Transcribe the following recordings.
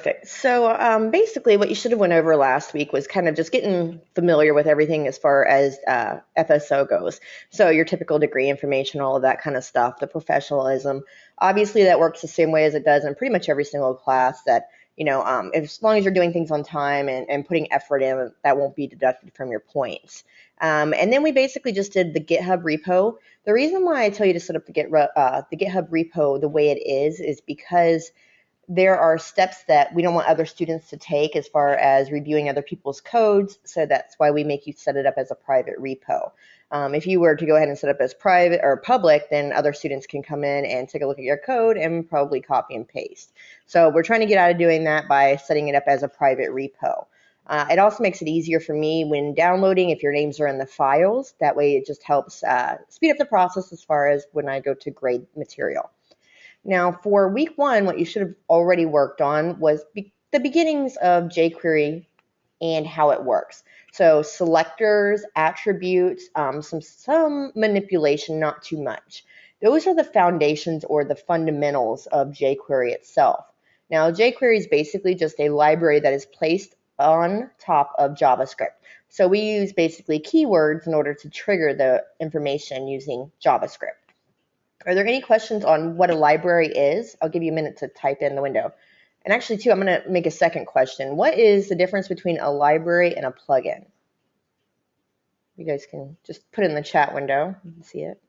Perfect. So basically what you should have went over last week was kind of just getting familiar with everything as far as FSO goes. So your typical degree information, all of that kind of stuff, the professionalism. Obviously that works the same way as it does in pretty much every single class that, as long as you're doing things on time and putting effort in, that won't be deducted from your points. And then we basically just did the GitHub repo. The reason why I tell you to set up the GitHub repo the way it is because there are steps that we don't want other students to take as far as reviewing other people's codes, so that's why we make you set it up as a private repo. If you were to go ahead and set up as private or public, then other students can come in and take a look at your code and probably copy and paste. So we're trying to get out of doing that by setting it up as a private repo. It also makes it easier for me when downloading if your names are in the files. That way it just helps speed up the process as far as when I go to grade material. Now, for week 1, what you should have already worked on was the beginnings of jQuery and how it works. So selectors, attributes, some manipulation, not too much. Those are the foundations or the fundamentals of jQuery itself. Now, jQuery is basically just a library that is placed on top of JavaScript. So we use basically keywords in order to trigger the information using JavaScript. Are there any questions on what a library is? I'll give you a minute to type in the window. And actually, too, I'm going to make a second question. What is the difference between a library and a plugin? You guys can just put it in the chat window. You can see it.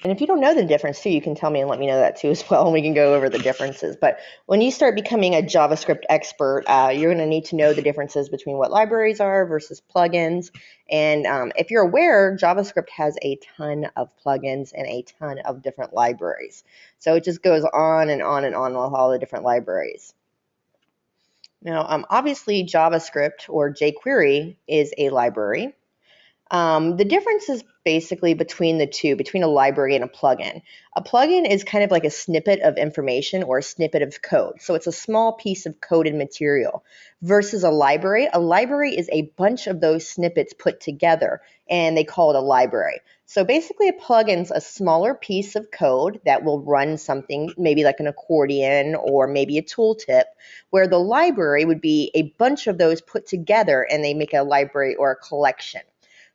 And if you don't know the difference, too, you can tell me and let me know that, too, as well, and we can go over the differences. But when you start becoming a JavaScript expert, you're going to need to know the differences between what libraries are versus plugins. And if you're aware, JavaScript has a ton of plugins and a ton of different libraries. So it just goes on and on and on with all the different libraries. Now, obviously, JavaScript or jQuery is a library. The difference is basically between the two, between a library and a plugin. A plugin is kind of like a snippet of information or a snippet of code. So it's a small piece of coded material versus a library. A library is a bunch of those snippets put together, and they call it a library. So basically a plugin's a smaller piece of code that will run something maybe like an accordion or maybe a tooltip, where the library would be a bunch of those put together and they make a library or a collection.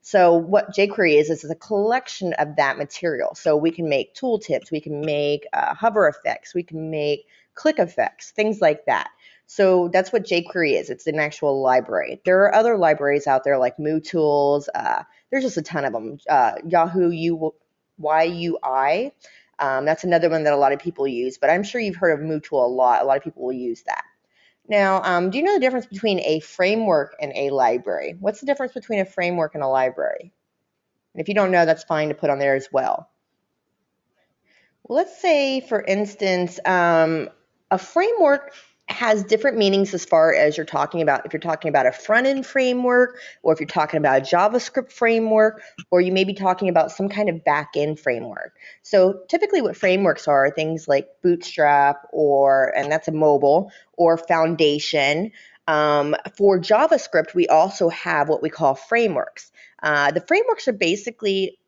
So what jQuery is a collection of that material. So we can make tooltips, we can make hover effects, we can make click effects, things like that. So that's what jQuery is. It's an actual library. There are other libraries out there like MooTools. There's just a ton of them. Yahoo Ui. That's another one that a lot of people use, but I'm sure you've heard of MooTool a lot. A lot of people will use that. Now, do you know the difference between a framework and a library? What's the difference between a framework and a library? And if you don't know, that's fine to put on there as well. Well, let's say, for instance, a framework has different meanings as far as you're talking about. If you're talking about a front-end framework, or if you're talking about a JavaScript framework, or you may be talking about some kind of back-end framework. So typically what frameworks are things like Bootstrap, and that's a mobile, or Foundation. For JavaScript, we also have what we call frameworks. The frameworks are basically,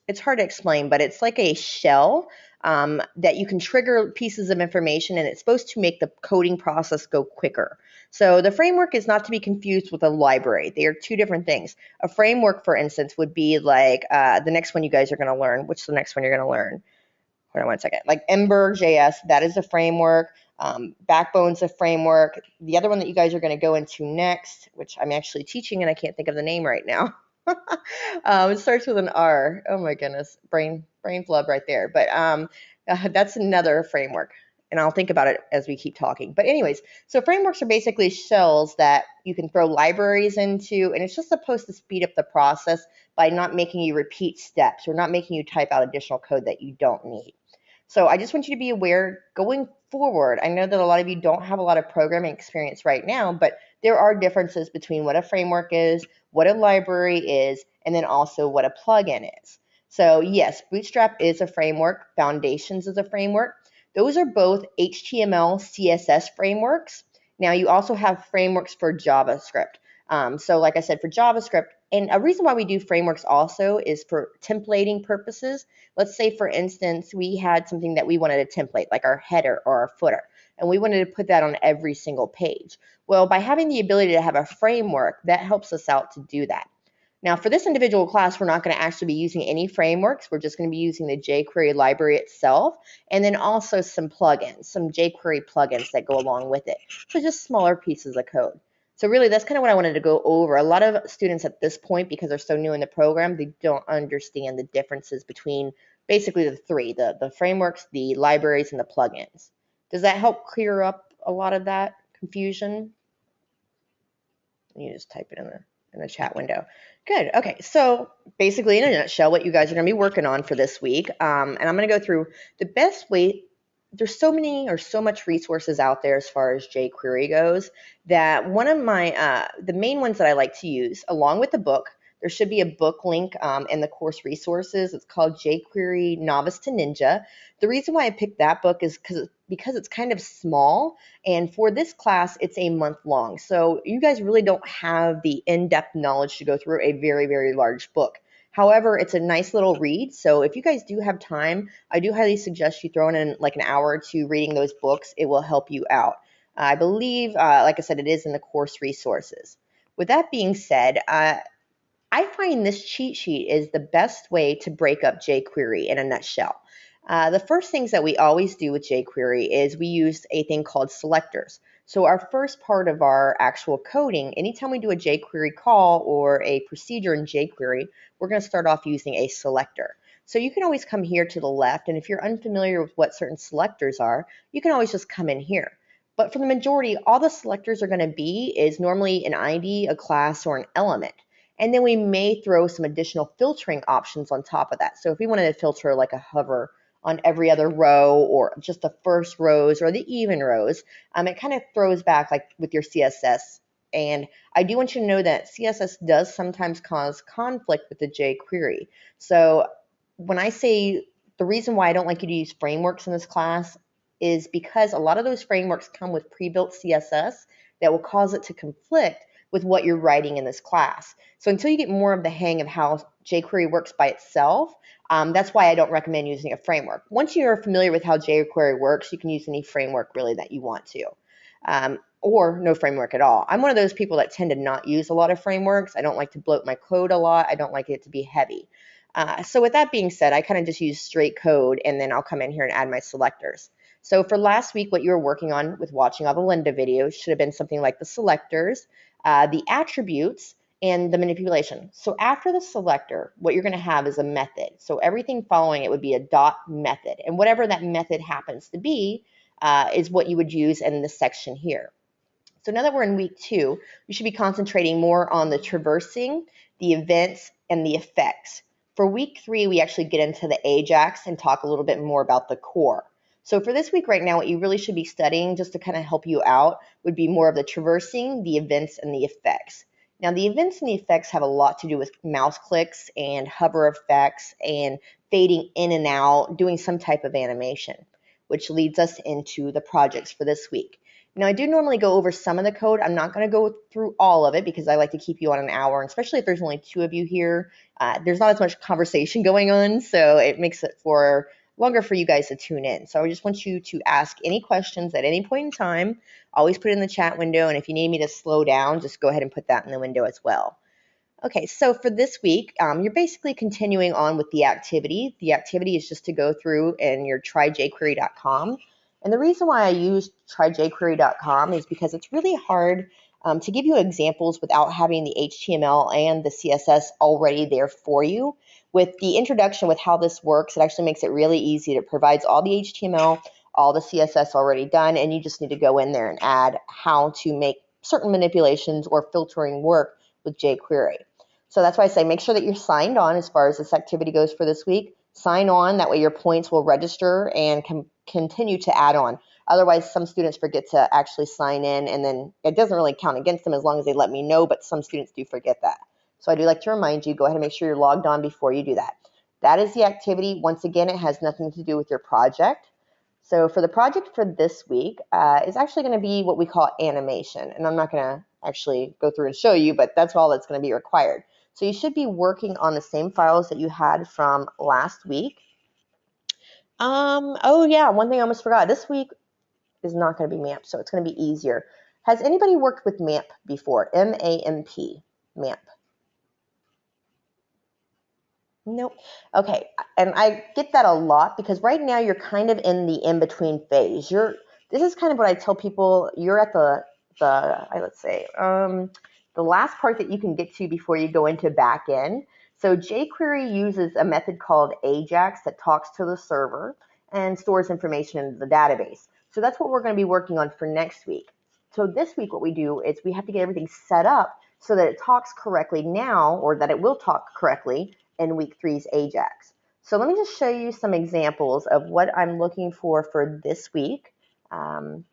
it's hard to explain, but it's like a shell that you can trigger pieces of information, and it's supposed to make the coding process go quicker. So the framework is not to be confused with a library. They are two different things. A framework, for instance, would be like the next one you guys are going to learn. Which is the next one you're going to learn? Hold on one second. Like Ember.js, that is a framework. Backbone's a framework. The other one that you guys are going to go into next, which I'm actually teaching and I can't think of the name right now. It starts with an R. Oh my goodness, brain flub right there. But that's another framework, and I'll think about it as we keep talking. But anyways, so frameworks are basically shells that you can throw libraries into, and it's just supposed to speed up the process by not making you repeat steps or not making you type out additional code that you don't need. So I just want you to be aware going forward. I know that a lot of you don't have a lot of programming experience right now, but there are differences between what a framework is, what a library is, and then also what a plugin is. So yes, Bootstrap is a framework. Foundations is a framework. Those are both HTML, CSS frameworks. Now you also have frameworks for JavaScript. So like I said, for JavaScript, and a reason why we do frameworks also is for templating purposes. Let's say, for instance, we had something that we wanted to template, like our header or our footer. and we wanted to put that on every single page. Well, by having the ability to have a framework, that helps us out to do that. Now, for this individual class, we're not going to actually be using any frameworks. We're just going to be using the jQuery library itself, and then also some plugins, some jQuery plugins that go along with it. So just smaller pieces of code. So really, that's kind of what I wanted to go over. A lot of students at this point, because they're so new in the program, they don't understand the differences between basically the three, the frameworks, the libraries, and the plugins. Does that help clear up a lot of that confusion? You just type it in the chat window. Good. Okay. So basically, in a nutshell, what you guys are going to be working on for this week, and I'm going to go through the best way. There's so many or so much resources out there as far as jQuery goes that one of my the main ones that I like to use, along with the book, there should be a book link in the course resources. It's called jQuery Novice to Ninja. The reason why I picked that book is because it's kind of small, and for this class, it's a month long. So you guys really don't have the in-depth knowledge to go through a very, very large book. However, it's a nice little read. So if you guys do have time, I do highly suggest you throwing in like an hour or two reading those books. It will help you out. I believe, like I said, it is in the course resources. With that being said, I find this cheat sheet is the best way to break up jQuery in a nutshell. The first things that we always do with jQuery is we use a thing called selectors. So our first part of our actual coding, anytime we do a jQuery call or a procedure in jQuery, we're going to start off using a selector. So you can always come here to the left, and if you're unfamiliar with what certain selectors are, you can always just come in here. But for the majority, all the selectors are going to be is normally an ID, a class, or an element. And then we may throw some additional filtering options on top of that. So if we wanted to filter like a hover on every other row or just the first rows or the even rows, it kind of throws back like with your CSS. And I do want you to know that CSS does sometimes cause conflict with the jQuery. So when I say the reason why I don't like you to use frameworks in this class is because a lot of those frameworks come with pre-built CSS that will cause it to conflict with what you're writing in this class. So until you get more of the hang of how jQuery works by itself, that's why I don't recommend using a framework. Once you're familiar with how jQuery works, you can use any framework really that you want to, or no framework at all. I'm one of those people that tend to not use a lot of frameworks. I don't like to bloat my code a lot. I don't like it to be heavy. So with that being said, I kind of just use straight code, and then I'll come in here and add my selectors. So for last week, what you were working on with watching all the Linda videos should have been something like the selectors, the attributes, and the manipulation. So after the selector, what you're going to have is a method. So everything following it would be a dot method. And whatever that method happens to be is what you would use in this section here. So now that we're in week 2, you should be concentrating more on the traversing, the events, and the effects. For week 3, we actually get into the Ajax and talk a little bit more about the core. So for this week right now, what you really should be studying just to kind of help you out would be more of the traversing, the events, and the effects. Now, the events and the effects have a lot to do with mouse clicks and hover effects and fading in and out, doing some type of animation, which leads us into the projects for this week. Now, I do normally go over some of the code. I'm not going to go through all of it because I like to keep you on an hour, and especially if there's only 2 of you here. There's not as much conversation going on, so it makes it for longer for you guys to tune in. So I just want you to ask any questions at any point in time. Always put it in the chat window, and if you need me to slow down, just go ahead and put that in the window as well. Okay, so for this week, you're basically continuing on with the activity. The activity is just to go through and your tryjquery.com. And the reason why I use tryjquery.com is because it's really hard to give you examples without having the HTML and the CSS already there for you. With the introduction with how this works, it actually makes it really easy. It provides all the HTML, all the CSS already done, and you just need to go in there and add how to make certain manipulations or filtering work with jQuery. So that's why I say make sure that you're signed on as far as this activity goes for this week. Sign on, that way your points will register and can continue to add on. Otherwise, some students forget to actually sign in, and then it doesn't really count against them as long as they let me know, but some students do forget that. So I do like to remind you, go ahead and make sure you're logged on before you do that. That is the activity. Once again, it has nothing to do with your project. So for the project for this week, it's actually going to be what we call animation. And I'm not going to actually go through and show you, but that's all that's going to be required. So you should be working on the same files that you had from last week. Oh yeah, one thing I almost forgot. This week, is not going to be MAMP, so it's going to be easier. Has anybody worked with MAMP before? M-A-M-P, MAMP. Nope. Okay, and I get that a lot because right now you're kind of in the in-between phase. This is kind of what I tell people. You're at the last part that you can get to before you go into back end. So jQuery uses a method called Ajax that talks to the server and stores information in the database. So that's what we're going to be working on for next week. So this week what we do is we have to get everything set up so that it talks correctly now, or that it will talk correctly in week 3's Ajax. So let me just show you some examples of what I'm looking for this week. And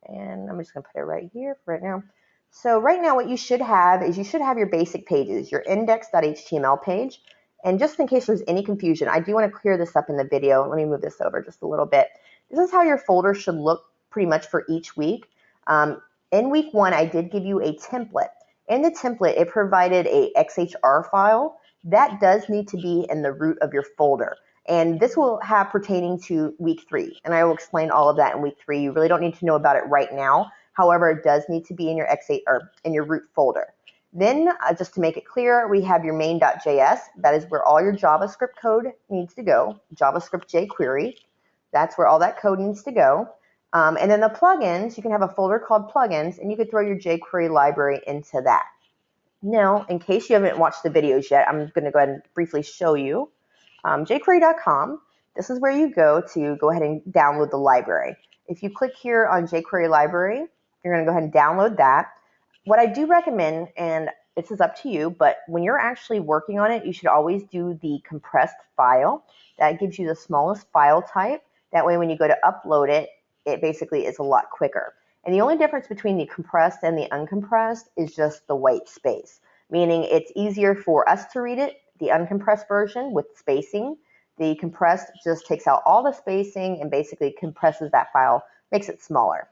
I'm just going to put it right here for right now. So right now what you should have is your basic pages, your index.html page. And just in case there's any confusion, I do want to clear this up in the video. Let me move this over just a little bit. This is how your folder should look pretty much for each week. In week 1, I did give you a template. In the template, it provided a XHR file. That does need to be in the root of your folder. And this will have pertaining to week 3. And I will explain all of that in week 3. You really don't need to know about it right now. However, it does need to be in your in your root folder. Then, just to make it clear, we have your main.js. That is where all your JavaScript code needs to go. JavaScript jQuery. That's where all that code needs to go. And then the plugins, you can have a folder called plugins, and you could throw your jQuery library into that. Now, in case you haven't watched the videos yet, I'm going to go ahead and briefly show you. Jquery.com, this is where you go ahead and download the library. If you click here on jQuery library, you're going to go ahead and download that. What I do recommend, and this is up to you, but when you're actually working on it, you should always do the compressed file. That gives you the smallest file type. That way when you go to upload it, it basically is a lot quicker. And the only difference between the compressed and the uncompressed is just the white space, meaning it's easier for us to read it, the uncompressed version with spacing. The compressed just takes out all the spacing and basically compresses that file, makes it smaller.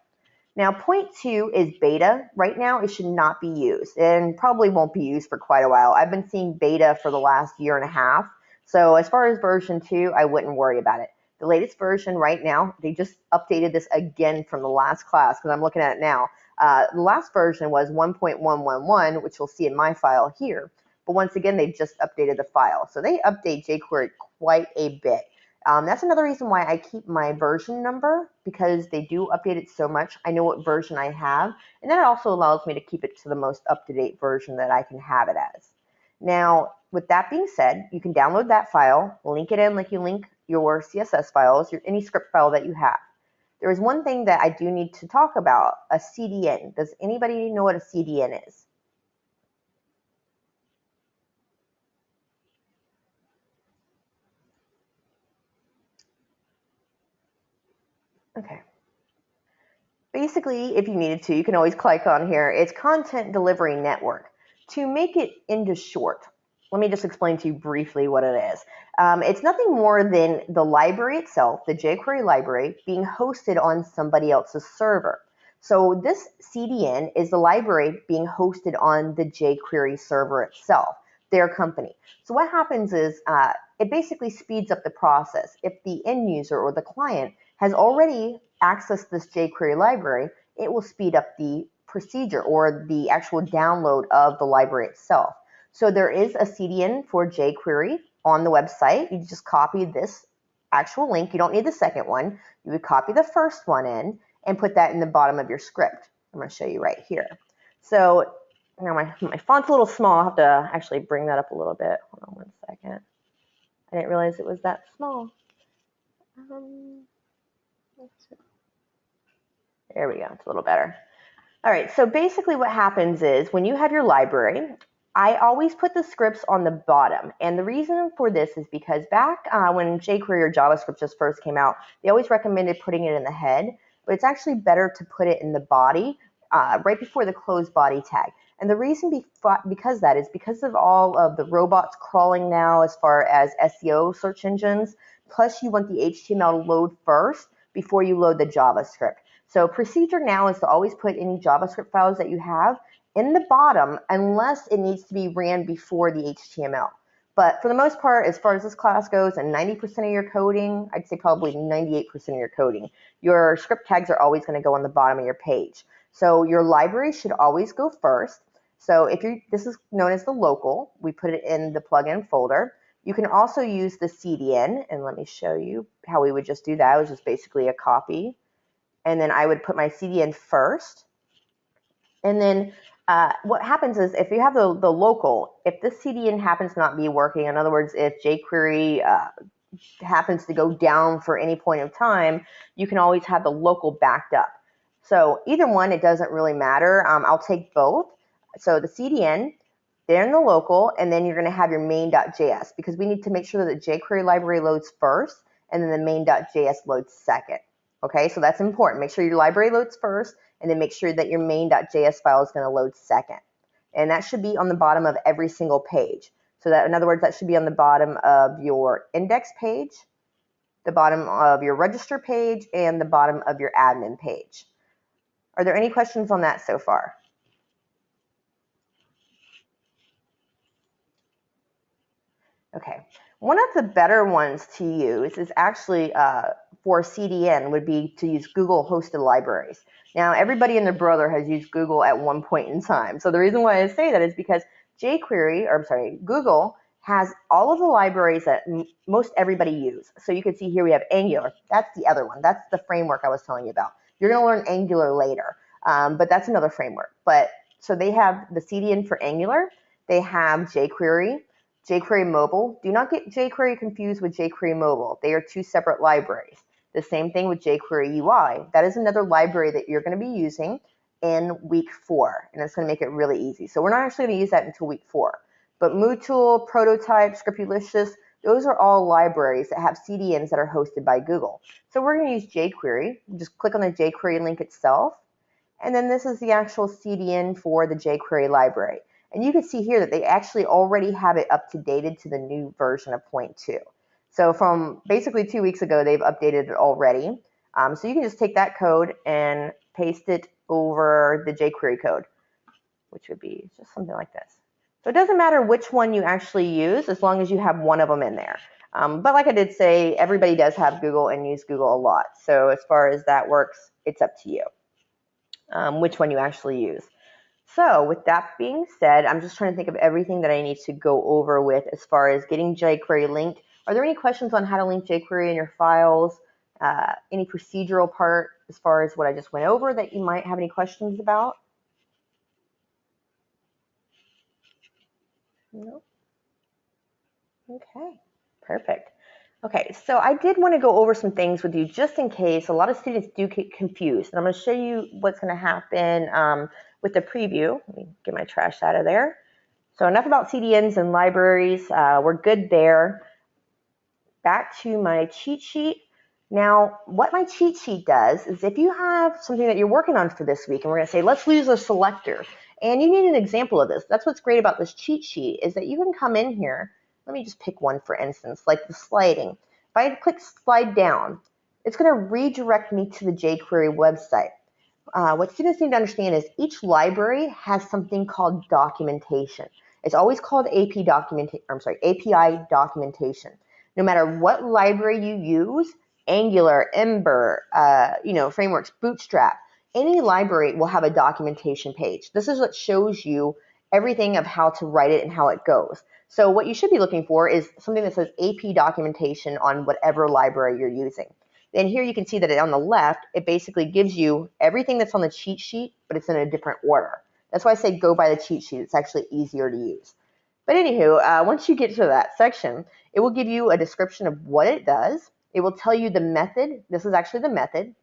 Now, point 2 is beta. Right now, it should not be used and probably won't be used for quite a while. I've been seeing beta for the last year and a half. So as far as version 2, I wouldn't worry about it. The latest version right now, they just updated this again from the last class because I'm looking at it now. The last version was 1.111, which you'll see in my file here. But once again, they just updated the file. So they update jQuery quite a bit. That's another reason why I keep my version number, because they do update it so much. I know what version I have, and then it also allows me to keep it to the most up-to-date version that I can have it as. Now, with that being said, you can download that file, link it in like you link your CSS files, any script file that you have. There is one thing that I do need to talk about, a CDN. Does anybody know what a CDN is? Okay. Basically, if you needed to, you can always click on here. It's Content Delivery Network. To make it into short, let me just explain to you briefly what it is. It's nothing more than the library itself, the jQuery library, being hosted on somebody else's server. So this CDN is the library being hosted on the jQuery server itself, their company. So what happens is it basically speeds up the process. If the end user or the client has already accessed this jQuery library, it will speed up the procedure or the actual download of the library itself. So there is a CDN for jQuery on the website. You just copy this actual link. You don't need the second one. You would copy the first one in and put that in the bottom of your script. I'm going to show you right here. So now my font's a little small. I'll have to actually bring that up a little bit. Hold on one second. I didn't realize it was that small. There we go. It's a little better. All right, so basically what happens is when you have your library, I always put the scripts on the bottom. And the reason for this is because back when jQuery or JavaScript just first came out, they always recommended putting it in the head, but it's actually better to put it in the body right before the close body tag. And the reason because that is because of all of the robots crawling now as far as SEO search engines, plus you want the HTML to load first before you load the JavaScript. So procedure now is to always put any JavaScript files that you have in the bottom unless it needs to be ran before the HTML. But for the most part, as far as this class goes, and 90% of your coding, I'd say probably 98% of your coding, your script tags are always going to go on the bottom of your page. So your library should always go first. So if this is known as the local, we put it in the plugin folder. You can also use the CDN, and let me show you how we would just do that. It was just basically a copy. And then I would put my CDN first. And then what happens is if you have the local, if this CDN happens to not be working, in other words, if jQuery happens to go down for any point of time, you can always have the local backed up. So either one, it doesn't really matter. I'll take both. So the CDN, then the local, and then you're going to have your main.js, because we need to make sure that the jQuery library loads first and then the main.js loads second. Okay, so that's important. Make sure your library loads first, and then make sure that your main.js file is going to load second. And that should be on the bottom of every single page. So that, in other words, that should be on the bottom of your index page, the bottom of your register page, and the bottom of your admin page. Are there any questions on that so far? Okay, one of the better ones to use is actually for CDN would be to use Google hosted libraries. Now, everybody and their brother has used Google at one point in time. So the reason why I say that is because Google has all of the libraries that most everybody use. So you can see here we have Angular. That's the other one. That's the framework I was telling you about. You're going to learn Angular later, but that's another framework. So they have the CDN for Angular. They have Jquery, Jquery Mobile. Do not get Jquery confused with Jquery Mobile. They are two separate libraries. The same thing with Jquery Ui. That is another library that you're going to be using in week 4, and it's going to make it really easy. So we're not actually going to use that until week 4. But MooTool, Prototype, Scriptulicious, those are all libraries that have CDNs that are hosted by Google. So we're going to use Jquery. Just click on the Jquery link itself, and then this is the actual CDN for the Jquery library. And you can see here that they actually already have it up to dated to the new version of 0.2. So from basically 2 weeks ago, they've updated it already. So you can just take that code and paste it over the Jquery code, which would be just something like this. So it doesn't matter which one you actually use as long as you have one of them in there. But like I did say, everybody does have Google and use Google a lot. So as far as that works, it's up to you which one you actually use. So with that being said, I'm just trying to think of everything that I need to go over with as far as getting Jquery linked. Are there any questions on how to link Jquery in your files? Any procedural part as far as what I just went over that you might have any questions about? No? Okay, perfect. Okay, so I did want to go over some things with you just in case. A lot of students do get confused, and I'm going to show you what's going to happen with the preview. Let me get my trash out of there. So enough about CDNs and libraries. We're good there. Back to my cheat sheet. Now, what my cheat sheet does is if you have something that you're working on for this week, and we're going to say, let's use a selector, and you need an example of this. That's what's great about this cheat sheet is that you can come in here. Let me just pick one, for instance, like the sliding. If I click slide down, it's going to redirect me to the Jquery website. What students need to understand is each library has something called documentation. It's always called API documentation. No matter what library you use, Angular, Ember, frameworks, Bootstrap, any library will have a documentation page. This is what shows you everything of how to write it and how it goes. So what you should be looking for is something that says AP documentation on whatever library you're using. And here you can see that on the left, it basically gives you everything that's on the cheat sheet, but it's in a different order. That's why I say go by the cheat sheet. It's actually easier to use. But anywho, once you get to that section, it will give you a description of what it does. It will tell you the method. This is actually the method,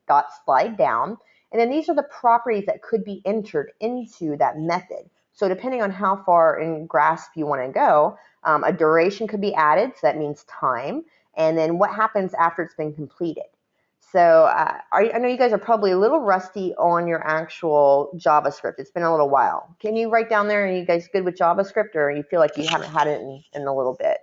.slide down. And then these are the properties that could be entered into that method. So depending on how far in grasp you want to go, a duration could be added, so that means time, and then what happens after it's been completed. So I know you guys are probably a little rusty on your actual JavaScript. It's been a little while. Can you write down there, are you guys good with JavaScript, or you feel like you haven't had it in a little bit?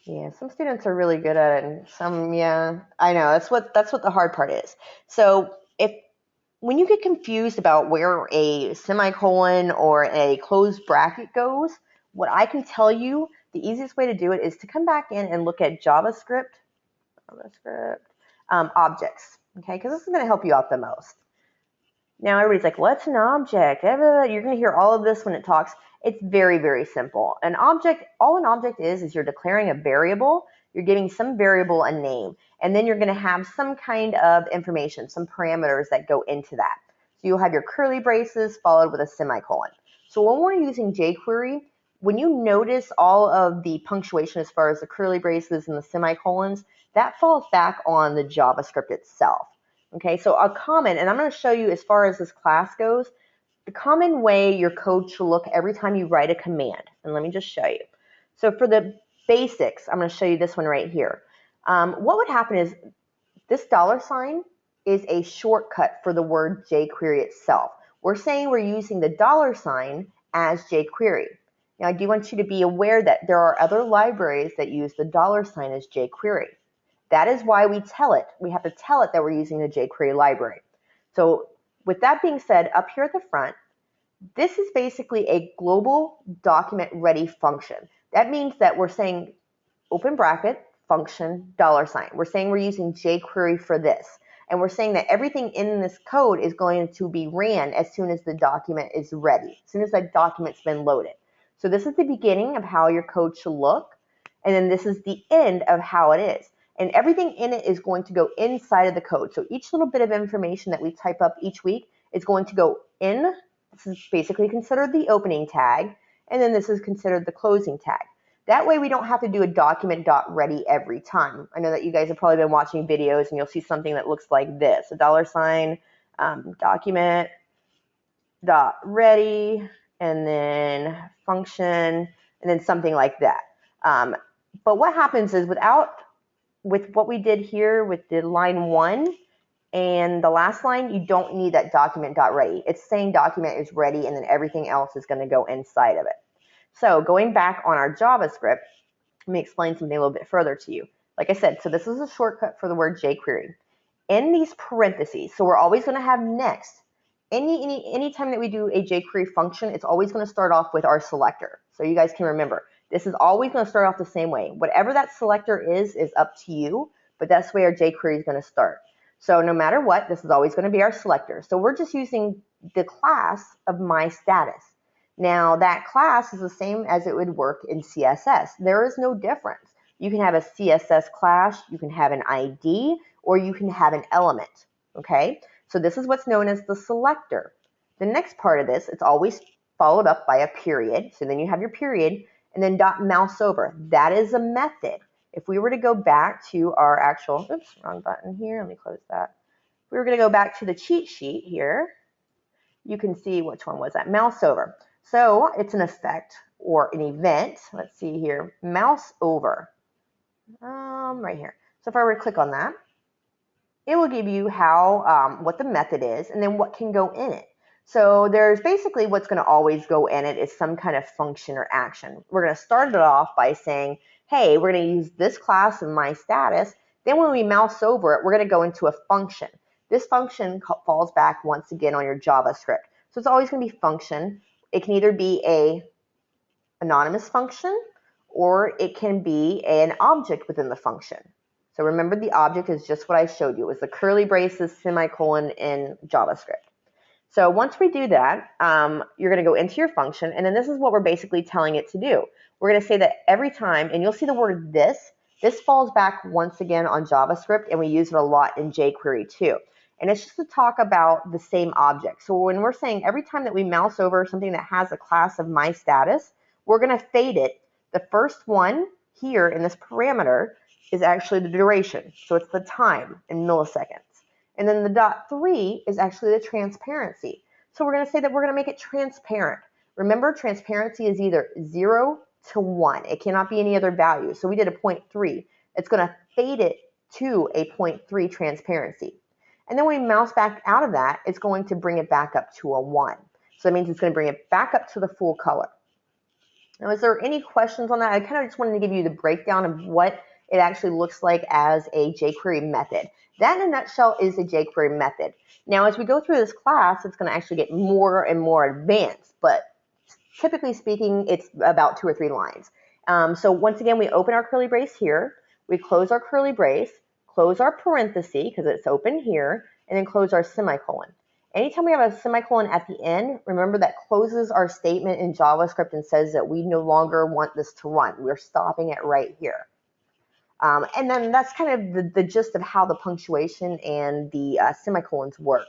Yeah, some students are really good at it, and some, yeah, I know. That's what the hard part is. So if when you get confused about where a semicolon or a closed bracket goes, what I can tell you, the easiest way to do it is to come back in and look at JavaScript objects, okay? Because this is going to help you out the most. Now everybody's like, what's an object? You're going to hear all of this when it talks. It's very, very simple. An object, all an object is you're declaring a variable, you're giving some variable a name, and then you're going to have some kind of information, some parameters that go into that. So you'll have your curly braces followed with a semicolon. So when we're using jQuery, when you notice all of the punctuation as far as the curly braces and the semicolons, that falls back on the JavaScript itself. Okay, so a common, and I'm going to show you as far as this class goes, the common way your code should look every time you write a command. And let me just show you. So for the basics, I'm going to show you this one right here. What would happen is this $ is a shortcut for the word jQuery itself. We're saying we're using the $ as jQuery. Now I do want you to be aware that there are other libraries that use the $ as jQuery. That is why we tell it. We have to tell it that we're using the jQuery library. So with that being said, up here at the front, this is basically a global document ready function. That means that we're saying open bracket, function, $. We're saying we're using jQuery for this. And we're saying that everything in this code is going to be ran as soon as the document is ready, as soon as that document's been loaded. So this is the beginning of how your code should look. And then this is the end of how it is. And everything in it is going to go inside of the code. So each little bit of information that we type up each week is going to go in. This is basically considered the opening tag. And then this is considered the closing tag. That way we don't have to do a document.ready every time. I know that you guys have probably been watching videos and you'll see something that looks like this, a $, document.ready, and then function, and then something like that. But what happens is with what we did here with the line 1 and the last line, you don't need that document.ready. It's saying document is ready and then everything else is going to go inside of it. So going back on our JavaScript, let me explain something a little bit further to you. Like I said, so this is a shortcut for the word jQuery. In these parentheses, so we're always going to have next. Anytime that we do a jQuery function, it's always going to start off with our selector. So you guys can remember, this is always going to start off the same way. Whatever that selector is up to you, but that's where our jQuery is going to start. So no matter what, this is always going to be our selector. So we're just using the class of myStatus. Now that class is the same as it would work in CSS. There is no difference. You can have a CSS class, you can have an ID, or you can have an element, okay? So this is what's known as the selector. The next part of this, it's always followed up by a period. So then you have your period, and then .mouse over. That is a method. If we were to go back to our actual, oops, wrong button here, let me close that. If we were going to go back to the cheat sheet here, you can see which one was that, mouse over. So it's an effect or an event. Let's see here, mouse over, right here. So if I were to click on that, it will give you how, what the method is and then what can go in it. So there's basically what's going to always go in it is some kind of function or action. We're going to start it off by saying, hey, we're going to use this class of myStatus. Then when we mouse over it, we're going to go into a function. This function falls back once again on your JavaScript. So it's always going to be function. It can either be a anonymous function or it can be an object within the function. So remember the object is just what I showed you. It was the curly braces, semicolon in JavaScript. So once we do that, you're going to go into your function, and then this is what we're basically telling it to do. We're going to say that every time, and you'll see the word this falls back once again on JavaScript, and we use it a lot in jQuery too. And it's just to talk about the same object. So when we're saying every time that we mouse over something that has a class of myStatus, we're going to fade it. The first one here in this parameter is actually the duration. So it's the time in milliseconds. And then the .3 is actually the transparency. So we're going to say that we're going to make it transparent. Remember, transparency is either 0 to 1. It cannot be any other value. So we did a 0.3. It's going to fade it to a 0.3 transparency. And then when we mouse back out of that, it's going to bring it back up to a 1. So that means it's going to bring it back up to the full color. Now, is there any questions on that? I kind of just wanted to give you the breakdown of what it actually looks like as a jQuery method. That in a nutshell is a jQuery method. Now, as we go through this class, it's going to actually get more and more advanced, but typically speaking, it's about 2 or 3 lines. So once again, we open our curly brace here, we close our curly brace, close our parenthesis because it's open here, and then close our semicolon. Anytime we have a semicolon at the end, remember that closes our statement in JavaScript and says that we no longer want this to run. We're stopping it right here. And then that's kind of the gist of how the punctuation and the semicolons work.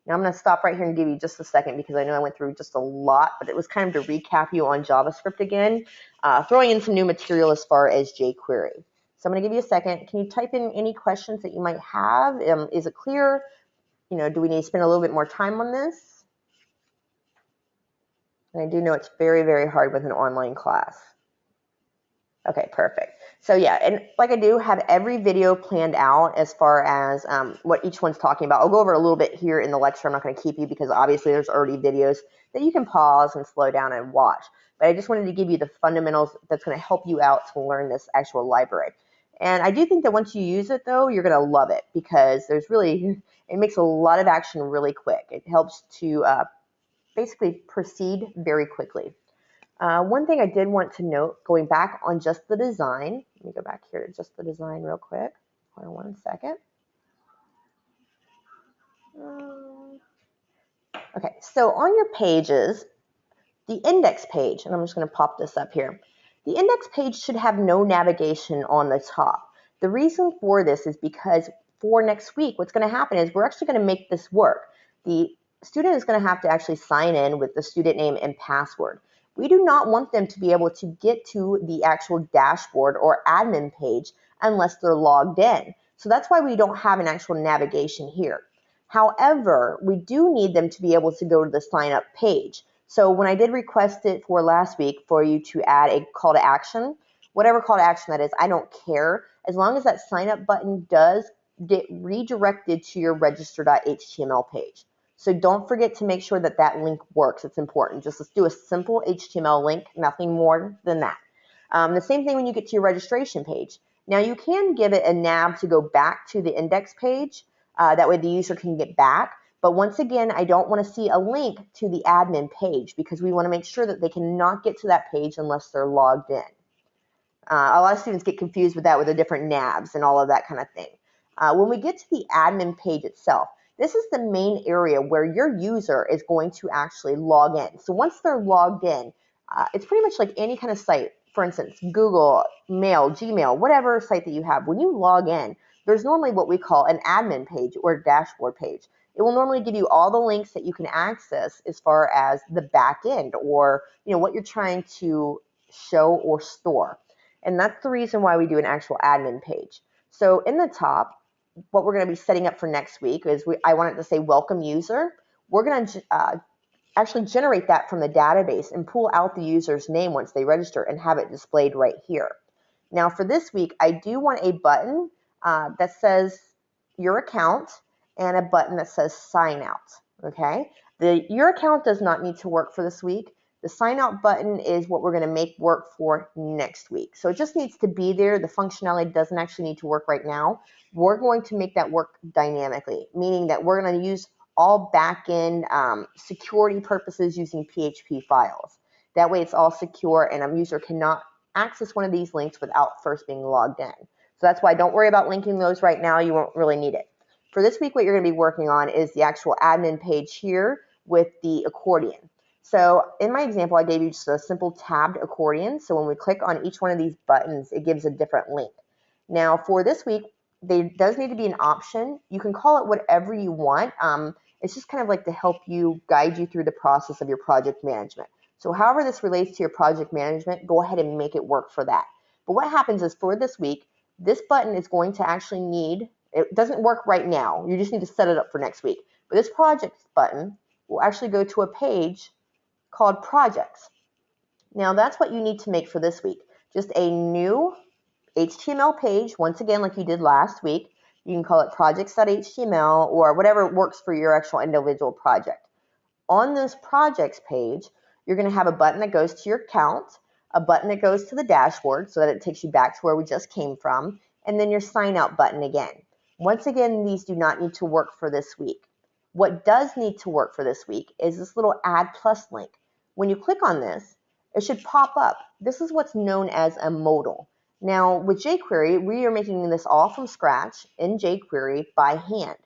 Now I'm going to stop right here and give you just a second because I know I went through just a lot, but it was kind of to recap you on JavaScript again, throwing in some new material as far as jQuery. So I'm going to give you a second. Can you type in any questions that you might have? Is it clear? Do we need to spend a little bit more time on this? And I do know it's very, very hard with an online class. Okay, perfect. So yeah, and like I do have every video planned out as far as what each one's talking about. I'll go over a little bit here in the lecture. I'm not going to keep you because obviously there's already videos that you can pause and slow down and watch. But I just wanted to give you the fundamentals that's going to help you out to learn this actual library. And I do think that once you use it, though, you're going to love it because it makes a lot of action really quick. It helps to basically proceed very quickly. One thing I did want to note, going back on just the design, let me go back here to just the design real quick. Hold on one second. Okay, so on your pages, the index page, and I'm just going to pop this up here. The index page should have no navigation on the top. The reason for this is because for next week, what's going to happen is we're actually going to make this work. The student is going to have to actually sign in with the student name and password. We do not want them to be able to get to the actual dashboard or admin page unless they're logged in. So that's why we don't have an actual navigation here. However, we do need them to be able to go to the sign up page. So when I did request it for last week for you to add a call to action, whatever call to action that is, I don't care. As long as that sign up button does get redirected to your register.html page. So don't forget to make sure that that link works. It's important. Just let's do a simple HTML link, nothing more than that. The same thing when you get to your registration page. Now you can give it a nav to go back to the index page. That way the user can get back. But once again, I don't want to see a link to the admin page because we want to make sure that they cannot get to that page unless they're logged in. A lot of students get confused with that with the different navs and all of that kind of thing. When we get to the admin page itself, this is the main area where your user is going to actually log in. So once they're logged in, it's pretty much like any kind of site. For instance, Google, Mail, Gmail, whatever site that you have. When you log in, there's normally what we call an admin page or dashboard page. It will normally give you all the links that you can access as far as the back end or what you're trying to show or store. And that's the reason why we do an actual admin page. So in the top, what we're going to be setting up for next week is I want it to say welcome user. We're going to actually generate that from the database and pull out the user's name once they register and have it displayed right here. Now for this week, I do want a button that says your account and a button that says sign out. Okay, your account does not need to work for this week. The sign out button is what we're going to make work for next week. So it just needs to be there. The functionality doesn't actually need to work right now. We're going to make that work dynamically, meaning that we're going to use all back-end security purposes using PHP files. That way it's all secure and a user cannot access one of these links without first being logged in. So that's why don't worry about linking those right now. You won't really need it. For this week, what you're going to be working on is the actual admin page here with the accordion. So in my example, I gave you just a simple tabbed accordion. So when we click on each one of these buttons, it gives a different link. Now for this week, there does need to be an option. You can call it whatever you want. It's just kind of like to help you guide you through the process of your project management. So however this relates to your project management, go ahead and make it work for that. But what happens is for this week, this button is going to actually need, it doesn't work right now. You just need to set it up for next week. But this project button will actually go to a page called projects. Now that's what you need to make for this week. Just a new HTML page, once again like you did last week. You can call it projects.html or whatever works for your actual individual project. On this projects page, you're going to have a button that goes to your account, a button that goes to the dashboard so that it takes you back to where we just came from, and then your sign out button again. Once again, these do not need to work for this week. What does need to work for this week is this little add plus link. When you click on this, it should pop up. This is what's known as a modal. Now, with jQuery, we are making this all from scratch in jQuery by hand.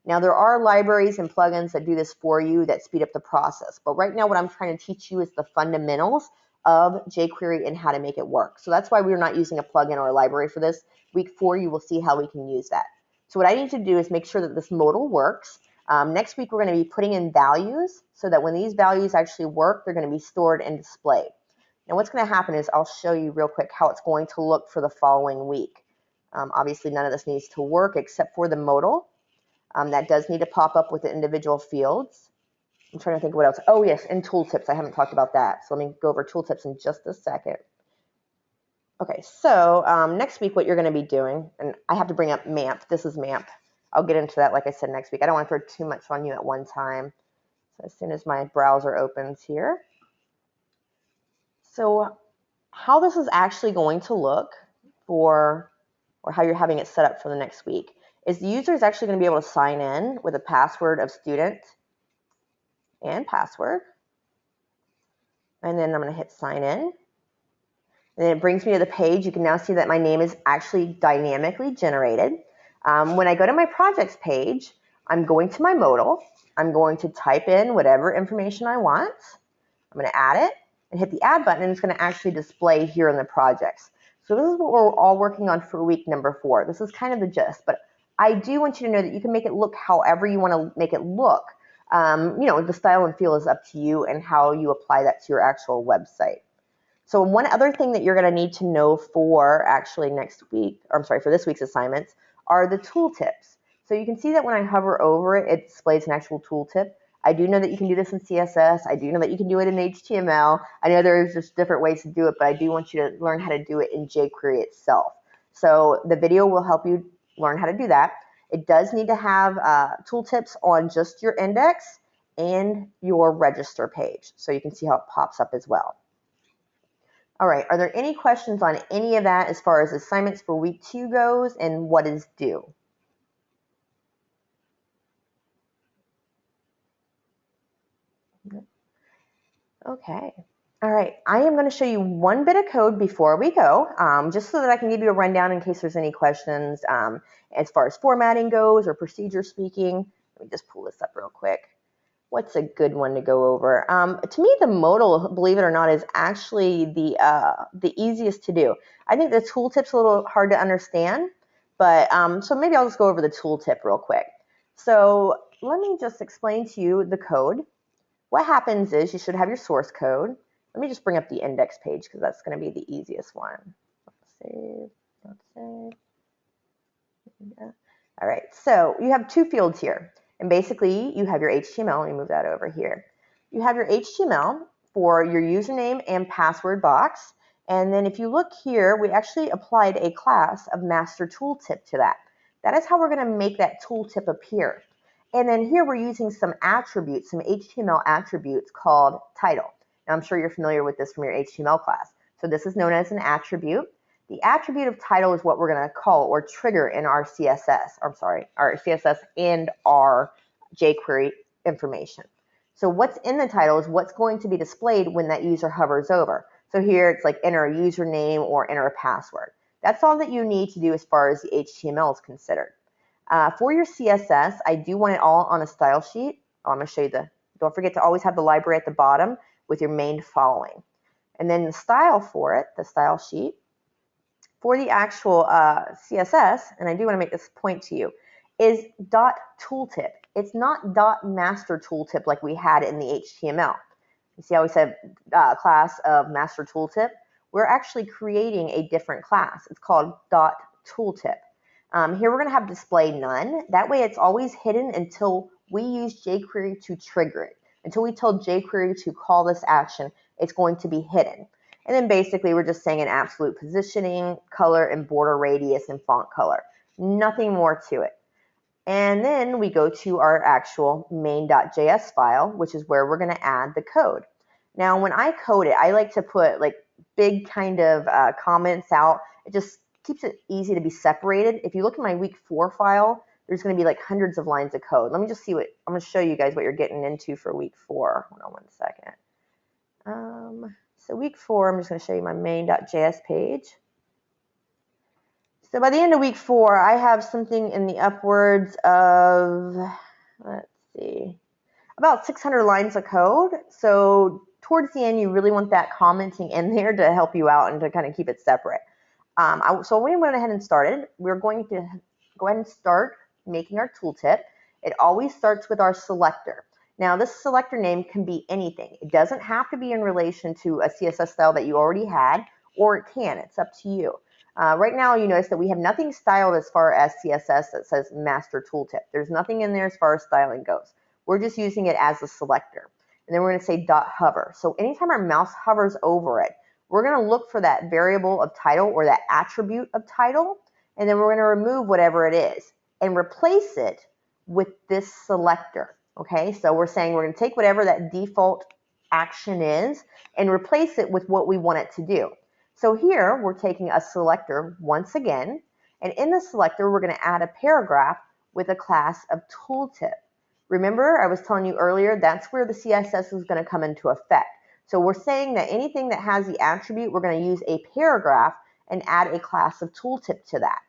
Now, there are libraries and plugins that do this for you that speed up the process. But right now, what I'm trying to teach you is the fundamentals of jQuery and how to make it work. So that's why we're not using a plugin or a library for this. Week 4, you will see how we can use that. So what I need to do is make sure that this modal works. Next week, we're going to be putting in values so that when these values actually work, they're going to be stored and displayed. Now, what's going to happen is I'll show you real quick how it's going to look for the following week. Obviously, none of this needs to work except for the modal. That does need to pop up with the individual fields. I'm trying to think what else. Oh, yes, and tooltips. I haven't talked about that. So let me go over tooltips in just a second. Okay, so next week what you're going to be doing, and I have to bring up MAMP. This is MAMP. I'll get into that, like I said, next week. I don't want to throw too much on you at one time. So as soon as my browser opens here. So how this is actually going to look for, or how you're having it set up for the next week, is the user is actually going to be able to sign in with a password of student and password. And then I'm going to hit sign in. And then it brings me to the page. You can now see that my name is actually dynamically generated. When I go to my projects page, I'm going to my modal. I'm going to type in whatever information I want. I'm going to add it and hit the add button, and it's going to actually display here in the projects. So this is what we're all working on for week number 4. This is kind of the gist, but I do want you to know that you can make it look however you want to make it look. The style and feel is up to you and how you apply that to your actual website. So one other thing that you're going to need to know for actually for this week's assignments are the tooltips. So you can see that when I hover over it, it displays an actual tooltip. I do know that you can do this in CSS. I do know that you can do it in HTML. I know there's just different ways to do it, but I do want you to learn how to do it in jQuery itself. So the video will help you learn how to do that. It does need to have tooltips on just your index and your register page, so you can see how it pops up as well. All right, are there any questions on any of that as far as assignments for week 2 goes and what is due? Okay. All right, I am going to show you one bit of code before we go, just so that I can give you a rundown in case there's any questions as far as formatting goes or procedure speaking. Let me just pull this up real quick. What's a good one to go over? To me, the modal, believe it or not, is actually the easiest to do. I think the tooltip's a little hard to understand, but so maybe I'll just go over the tooltip real quick. So let me just explain to you the code. What happens is you should have your source code. Let me just bring up the index page because that's going to be the easiest one. Save. Yeah. All right, so you have 2 fields here. And basically, you have your HTML. Let me move that over here. You have your HTML for your username and password box. And then if you look here, we actually applied a class of master tooltip to that. That is how we're going to make that tooltip appear. And then here we're using some attributes, some HTML attributes called title. Now, I'm sure you're familiar with this from your HTML class. So this is known as an attribute. The attribute of title is what we're going to call or trigger in our CSS. Our CSS and our jQuery information. So what's in the title is what's going to be displayed when that user hovers over. So here it's like enter a username or enter a password. That's all that you need to do as far as the HTML is considered. For your CSS, I do want it all on a style sheet. I'm going to show you don't forget to always have the library at the bottom with your main following. And then the style for it, the style sheet, for the actual CSS, and I do want to make this point to you, is .tooltip. It's not .master tooltip like we had in the HTML. You see how we said class of master tooltip? We're actually creating a different class. It's called .tooltip. Here we're going to have display none. That way it's always hidden until we use jQuery to trigger it. Until we tell jQuery to call this action, it's going to be hidden. And then basically we're just saying an absolute positioning, color, and border radius and font color. Nothing more to it. And then we go to our actual main.js file, which is where we're going to add the code. Now, when I code it, I like to put like big kind of comments out. It just keeps it easy to be separated. If you look at my week 4 file, there's going to be like hundreds of lines of code. Let me just see what, I'm going to show you guys what you're getting into for week 4. Hold on one second. So week 4, I'm just going to show you my main.js page. So by the end of week 4, I have something in the upwards of, let's see, about 600 lines of code. So towards the end, you really want that commenting in there to help you out and to kind of keep it separate. So we went ahead and started. We're going to go ahead and start making our tooltip. It always starts with our selector. Now, this selector name can be anything. It doesn't have to be in relation to a CSS style that you already had, or it can. It's up to you. Right now, you notice that we have nothing styled as far as CSS that says master tooltip. There's nothing in there as far as styling goes. We're just using it as a selector. And then we're going to say .hover. So anytime our mouse hovers over it, we're going to look for that variable of title or that attribute of title, and then we're going to remove whatever it is and replace it with this selector. Okay, so we're saying we're going to take whatever that default action is and replace it with what we want it to do. So here we're taking a selector once again, and in the selector we're going to add a paragraph with a class of tooltip. Remember, I was telling you earlier, that's where the CSS is going to come into effect. So we're saying that anything that has the attribute, we're going to use a paragraph and add a class of tooltip to that.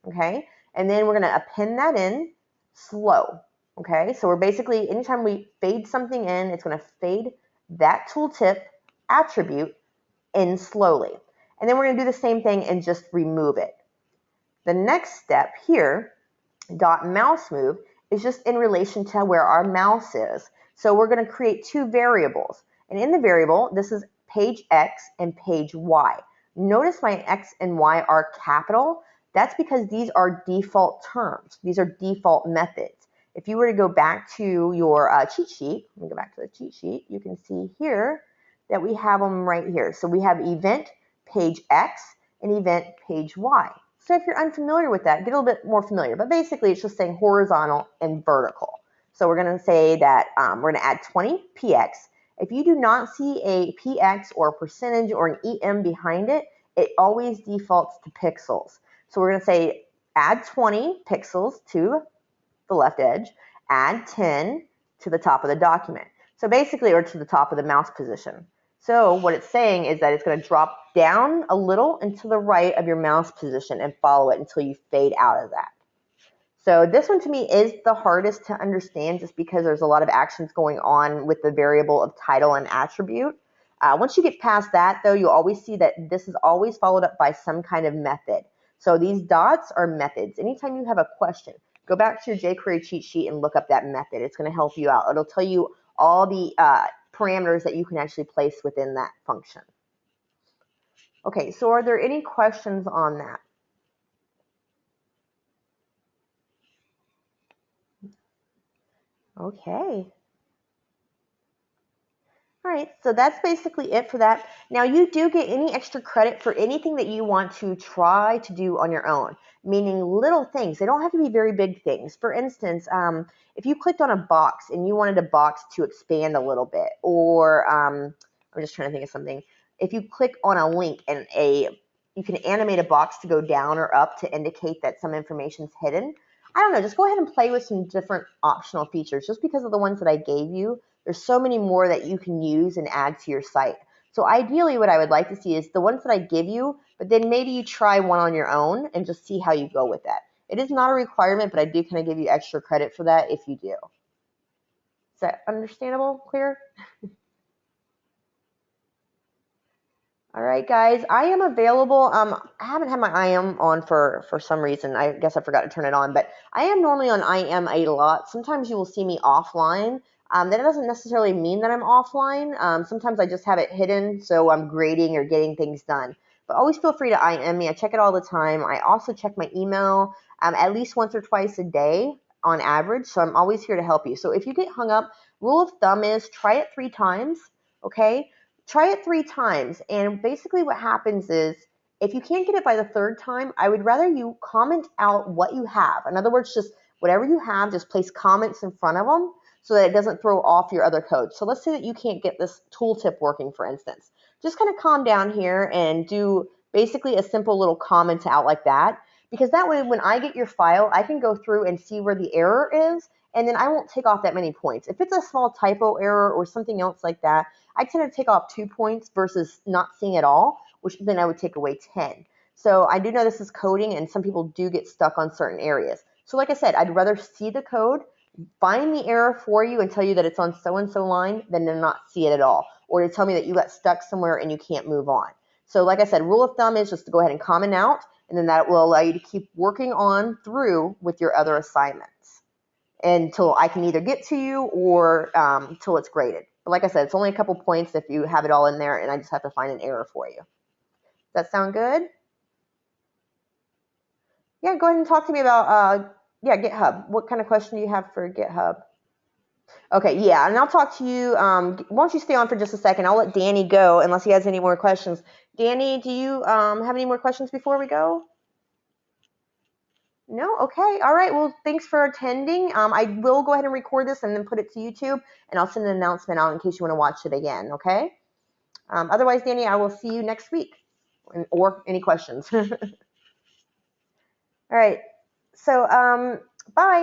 Okay, and then we're going to append that in slow. Okay, so we're basically, anytime we fade something in, it's going to fade that tooltip attribute in slowly. And then we're going to do the same thing and just remove it. The next step here, .mouse move, is just in relation to where our mouse is. So we're going to create 2 variables. And in the variable, this is page X and page Y. Notice my X and Y are capital. That's because these are default terms. These are default methods. If you were to go back to your cheat sheet, let me go back to the cheat sheet, you can see here that we have them right here. So we have event page X and event page Y. So if you're unfamiliar with that, get a little bit more familiar. But basically, it's just saying horizontal and vertical. So we're going to say that we're going to add 20 px. If you do not see a px or a percentage or an em behind it, it always defaults to pixels. So we're going to say add 20 pixels to the left edge, add 10 to the top of the document. So basically, or to the top of the mouse position. So what it's saying is that it's going to drop down a little and to the right of your mouse position and follow it until you fade out of that. So this one to me is the hardest to understand just because there's a lot of actions going on with the variable of title and attribute. Once you get past that, though, you'll always see that this is always followed up by some kind of method. So these dots are methods. Anytime you have a question, go back to your jQuery cheat sheet and look up that method. It's going to help you out. It'll tell you all the parameters that you can actually place within that function. Okay, so are there any questions on that? Okay. All right, so that's basically it for that. Now, you do get any extra credit for anything that you want to try to do on your own, meaning little things. They don't have to be very big things. For instance, if you clicked on a box and you wanted a box to expand a little bit, or I'm just trying to think of something. If you click on a link and you can animate a box to go down or up to indicate that some information's hidden. I don't know, just go ahead and play with some different optional features. Just because of the ones that I gave you, there's so many more that you can use and add to your site. So ideally, what I would like to see is the ones that I give you, but then maybe you try one on your own and just see how you go with that. It is not a requirement, but I do kind of give you extra credit for that if you do. Is that understandable? Clear? All right, guys, I am available. I haven't had my IM on for some reason. I guess I forgot to turn it on, but I am normally on IM a lot. Sometimes you will see me offline. That doesn't necessarily mean that I'm offline. Sometimes I just have it hidden, so I'm grading or getting things done. But always feel free to IM me. I check it all the time. I also check my email at least once or twice a day on average, so I'm always here to help you. So if you get hung up, rule of thumb is try it 3 times, okay? Try it 3 times, and basically what happens is if you can't get it by the 3rd time, I would rather you comment out what you have. In other words, just whatever you have, just place comments in front of them so that it doesn't throw off your other code. So let's say that you can't get this tooltip working, for instance. just kind of calm down here and do basically a simple little comment out like that. Because that way, when I get your file, I can go through and see where the error is, and then I won't take off that many points. If it's a small typo error or something else like that, I tend to take off 2 points versus not seeing at all, which then I would take away 10. So I do know this is coding, and some people do get stuck on certain areas. So like I said, I'd rather see the code, find the error for you and tell you that it's on so-and-so line than to not see it at all, or to tell me that you got stuck somewhere and you can't move on. So like I said, rule of thumb is just to go ahead and comment out, and then that will allow you to keep working on through with your other assignments until I can either get to you or until it's graded. But like I said, it's only a couple points if you have it all in there, and I just have to find an error for you. Does that sound good? Yeah, go ahead and talk to me about GitHub. What kind of question do you have for GitHub? Okay, yeah, and I'll talk to you. Why don't you stay on for just a second? I'll let Danny go unless he has any more questions. Danny, do you have any more questions before we go? No? Okay. All right. Well, thanks for attending. I will go ahead and record this and then put it to YouTube, and I'll send an announcement out in case you want to watch it again, okay? Otherwise, Danny, I will see you next week, or any questions. All right. So, bye.